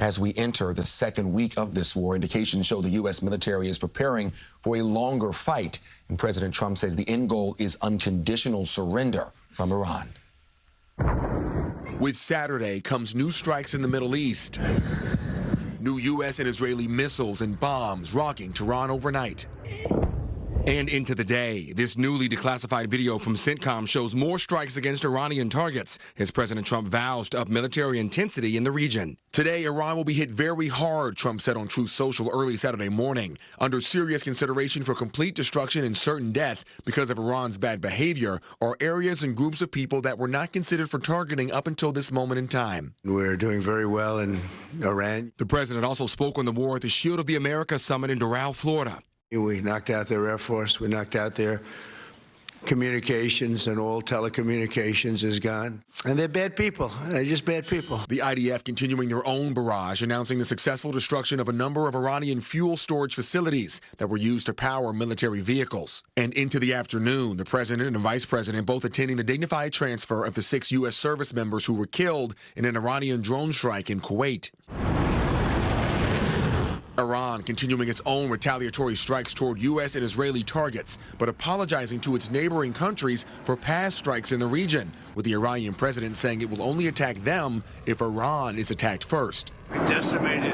as we enter the second week of this war. Indications show the U.S. military is preparing for a longer fight, and President Trump says the end goal is unconditional surrender from Iran. With Saturday comes new strikes in the Middle East. New U.S. and Israeli missiles and bombs rocking Tehran overnight. And into the day, this newly declassified video from CENTCOM shows more strikes against Iranian targets as President Trump vows to up military intensity in the region. Today, Iran will be hit very hard, Trump said on Truth Social early Saturday morning, under serious consideration for complete destruction and certain death because of Iran's bad behavior or areas and groups of people that were not considered for targeting up until this moment in time. We're doing very well in Iran. The president also spoke on the war at the Shield of the Americas summit in Doral, Florida. We knocked out their Air Force. We knocked out their communications, and all telecommunications is gone. And they're bad people. They're just bad people. The IDF continuing their own barrage, announcing the successful destruction of a number of Iranian fuel storage facilities that were used to power military vehicles. And into the afternoon, the president and vice president both attending the dignified transfer of the 6 U.S. service members who were killed in an Iranian drone strike in Kuwait. Iran continuing its own retaliatory strikes toward U.S. and Israeli targets, but apologizing to its neighboring countries for past strikes in the region, with the Iranian president saying it will only attack them if Iran is attacked first. We decimated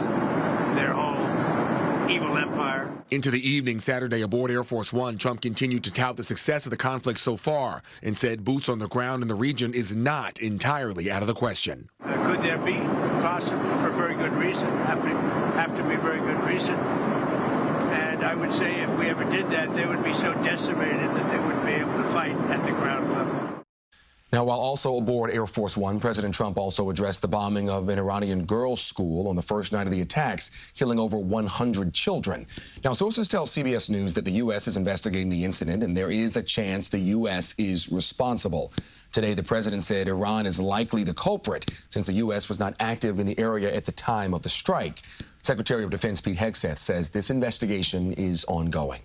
their whole evil empire. Into the evening Saturday aboard Air Force One, Trump continued to tout the success of the conflict so far and said boots on the ground in the region is not entirely out of the question. Could there be? Possibly, for very good reason. Have to be very good reason. And I would say if we ever did that, they would be so decimated that they wouldn't be able to fight at the ground level. Now, while also aboard Air Force One, President Trump also addressed the bombing of an Iranian girls' school on the first night of the attacks, killing over 100 children. Now, sources tell CBS News that the U.S. is investigating the incident, and there is a chance the U.S. is responsible. Today, the president said Iran is likely the culprit since the U.S. was not active in the area at the time of the strike. Secretary of Defense Pete Hegseth says this investigation is ongoing.